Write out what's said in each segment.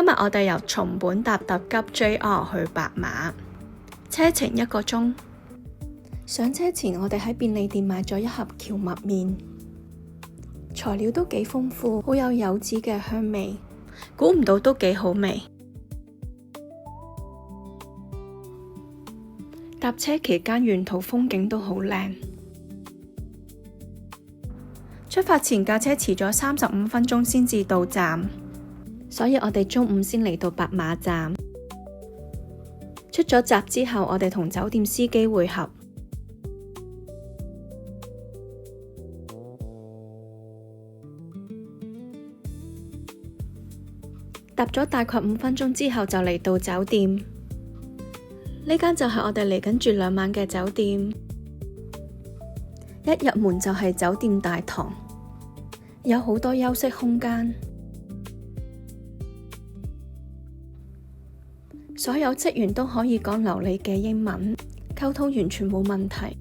今日我哋由松本搭特急 JR 去白馬，車程1個鐘。上車前我哋喺便利店買咗一盒蕎麥麵，材料都幾豐富，好有柚子嘅香味，估唔到都幾好味。搭車期間沿途風景都好靚。出發前架車遲咗35分鐘先至到站，所以我哋中午先嚟到白馬站。出咗閘之後，我哋同酒店司機會合。搭咗大概5分鐘之後就嚟到酒店，呢間就係我哋嚟緊住2晚嘅酒店。一入門就係酒店大堂，有好多休息空間，所有職員都可以講流利嘅英文，溝通完全冇問題。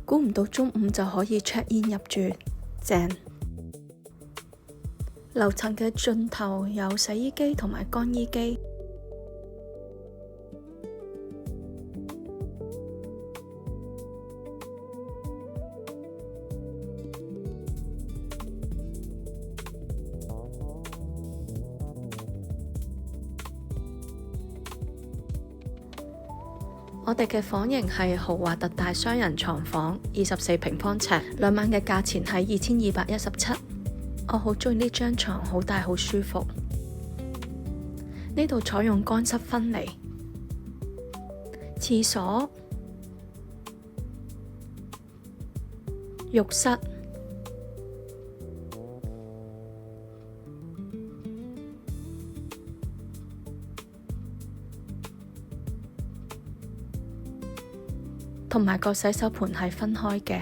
估唔到中午就可以 check in 入住，正。樓層嘅盡頭有洗衣機同埋乾衣機。我哋嘅房型係豪華特大雙人床房，24平方尺，2晚嘅價錢係2217。我好鍾意呢張床，好大好舒服。呢度採用乾濕分離。廁所、浴室、同埋個洗手盆係分開嘅。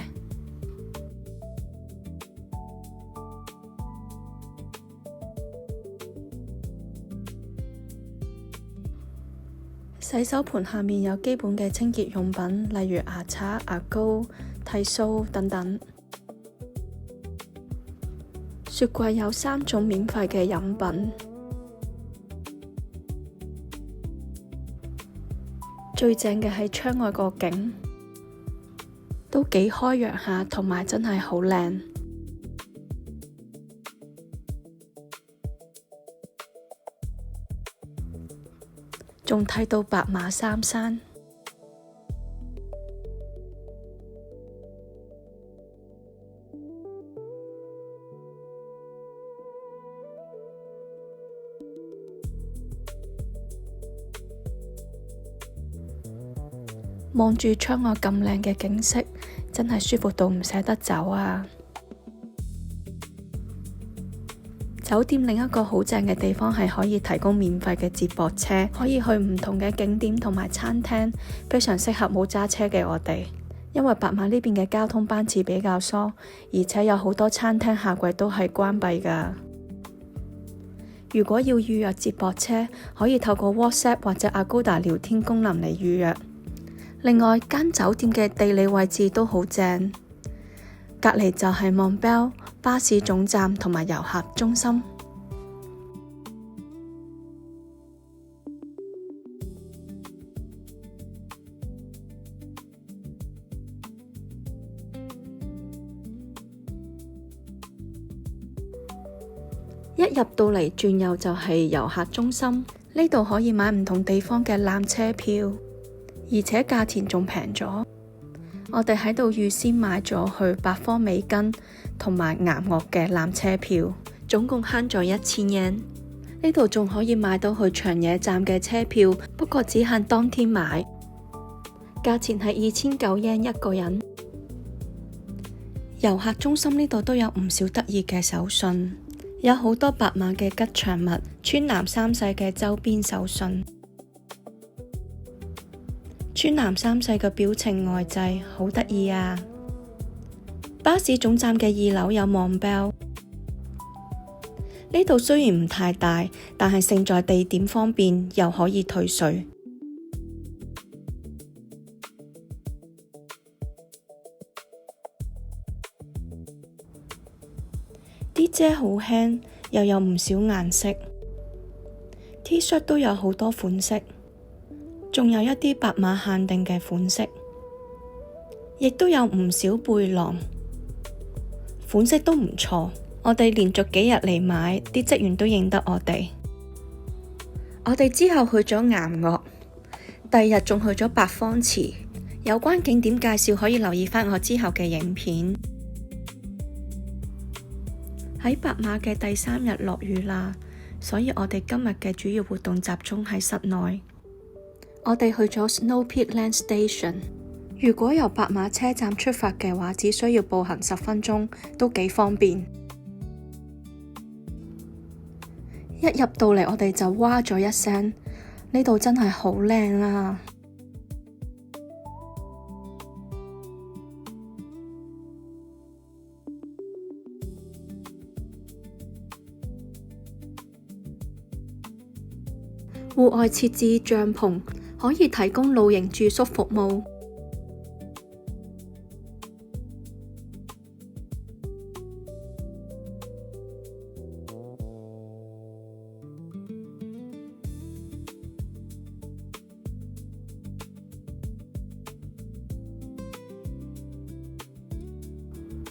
洗手盆下面有基本嘅清潔用品，例如牙刷、牙膏、剃鬚等等。雪櫃有3種免費嘅飲品。最正嘅係窗外個景，都幾開揚下，同埋真係好靚。仲睇到白馬三山。望住窗外咁靚嘅景色，真係舒服到唔捨得走啊！酒店另一個好正嘅地方係可以提供免費嘅接駁車，可以去唔同嘅景點同埋餐廳，非常適合冇揸車嘅我哋。因為白馬呢邊嘅交通班次比較疏，而且有好多餐廳夏季都係關閉㗎。如果要預約接駁車，可以透過 WhatsApp 或者 Agoda 聊天功能嚟預約。另外，間酒店嘅地理位置都好正，隔離就係 Montbell 巴士總站同埋遊客中心。一入到嚟轉右就係遊客中心，呢度可以買唔同地方嘅纜車票，而且價錢仲平咗。我哋喺度預先買咗去百科美根同埋岩岳嘅纜車票，總共慳咗1000 yen。呢度仲可以買到去長野站嘅車票，不過只限當天買，價錢係2900 yen 一個人。遊客中心呢度都有唔少得意嘅手信，有好多白馬嘅吉祥物、川南三世嘅周邊手信。川南三世嘅表情外祭好得意啊！巴士總站嘅2樓有Montbell，呢度雖然唔太大，但係勝在地點方便，又可以退稅。啲遮好輕，又有唔少顏色。T 恤都有好多款式，仲有一啲白碼限定嘅款式，亦都有唔少背囊，款式都唔錯。我哋連續幾日嚟買，啲職員都認得我哋。我哋之後去咗岩岳，第二日仲去咗八方池。有關景點介紹可以留意返我之後嘅影片。喺白馬嘅第3日落雨啦，所以我哋今日嘅主要活動集中喺室內。我哋去咗 Snow Peak Land Station。如果由白馬車站出發嘅話，只需要步行10分鐘，都幾方便。一入到嚟，我哋就哇咗一聲，呢度真係好靚啊！戶外設置帳篷，可以提供露營住宿服務。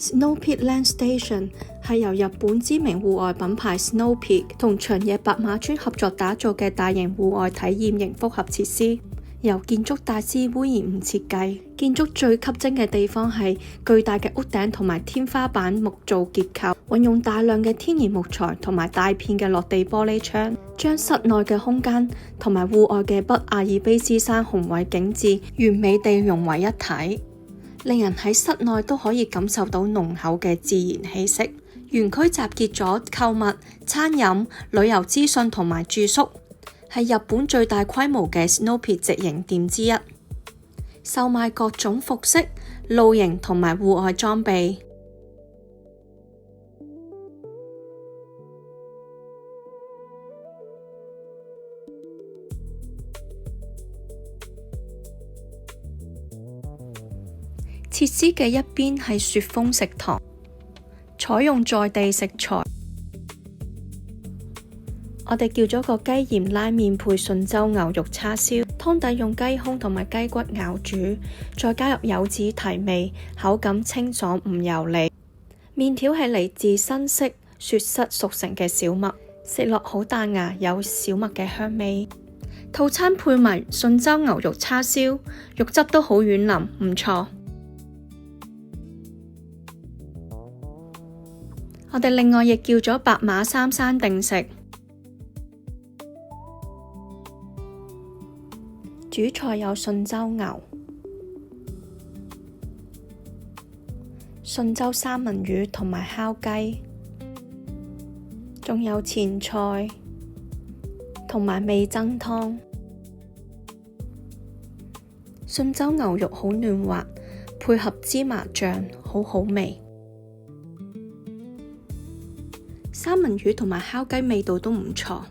Snow Peak Land Station 係由日本知名戶外品牌 Snow Peak 同長野白馬村合作打造嘅大型戶外體驗型複合設施，由建築大師隈研吾設計。建築最吸睛嘅地方係巨大嘅屋頂同埋天花板木造結構，運用大量嘅天然木材同埋大片嘅落地玻璃窗，將室內嘅空間同埋戶外嘅北阿爾卑斯山雄偉景緻完美地融為一體，令人喺室內都可以感受到濃厚嘅自然氣息。園區集結咗購物、餐飲、旅遊資訊同埋住宿，係日本最大規模嘅 Snow Peak 直營店之一，售賣各種服飾、露營同埋戶外裝備。設施嘅一邊係雪峰食堂，採用在地食材。我哋叫咗個雞鹽拉麵配順州牛肉叉燒，湯底用雞胸同埋雞骨熬煮，再加入柚子提味，口感清爽唔油膩。麵條係嚟自新式雪室熟成嘅小麥，食落好彈牙，有小麥嘅香味。套餐配埋順州牛肉叉燒，肉汁都好軟腍，唔錯。我哋另外亦叫咗白馬三山定食，主菜有順州牛、順州三文魚同埋烤雞，仲有前菜同埋味噌湯。順州牛肉好嫩滑，配合芝麻醬，好好味。三文魚同埋烤雞味道都唔錯。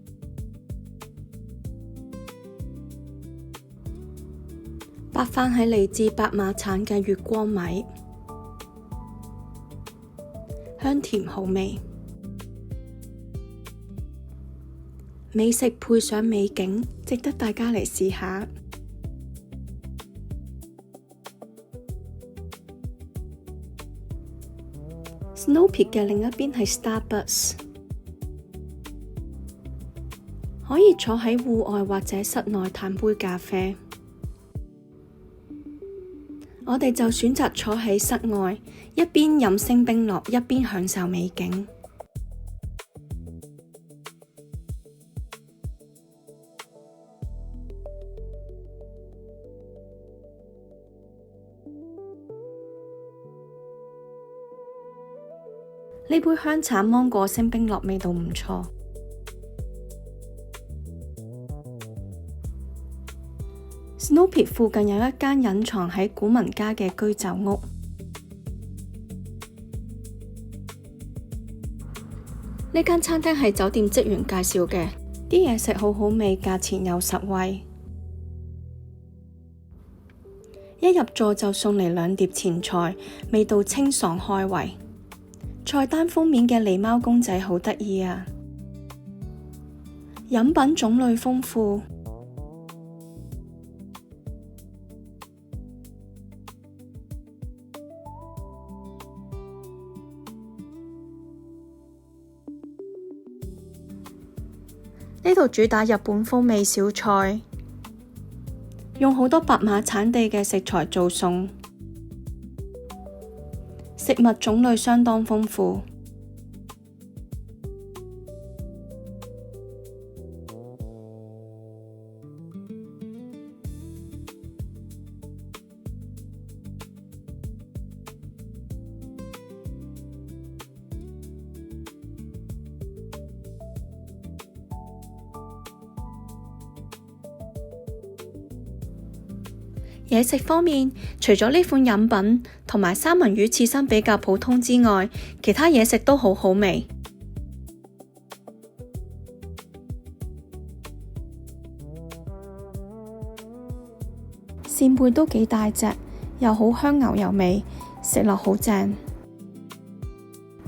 白飯係嚟自白馬產嘅月光米，香甜好味。美食配上美景，值得大家嚟試下。Snow Peak 嘅另一邊係 Starbucks， 可以坐喺戶外或者室內嘆杯咖啡。我哋就選擇坐喺室外，一邊飲星冰樂，一邊享受美景。呢杯香橙芒果星冰樂味道唔錯。Snow Peak 附近有一間隱藏喺古民家嘅居酒屋，呢間餐廳係酒店職員介紹嘅，啲嘢食好好味，價錢又實惠。一入座就送嚟2碟前菜，味道清爽開胃。菜單封面嘅狸貓公仔好得意啊！飲品種類豐富，呢度主打日本風味小菜，用好多白馬產地嘅食材做餸，食物種類相當豐富。嘢食方面，除咗呢款飲品同埋三文魚刺身比較普通之外，其他嘢食都好好味。扇貝都幾大隻，又好香牛油味，食落好正。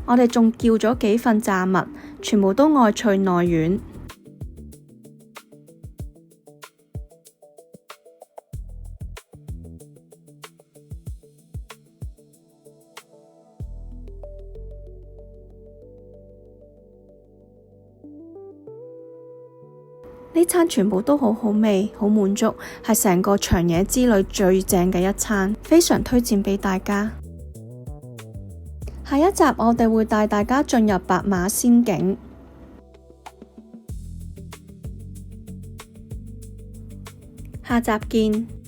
我哋仲叫咗幾份炸物，全部都外脆內軟。呢餐全部都好好味，好滿足，係成個長野之旅最正嘅一餐，非常推薦俾大家。下一集我哋會帶大家進入白馬仙境，下集見。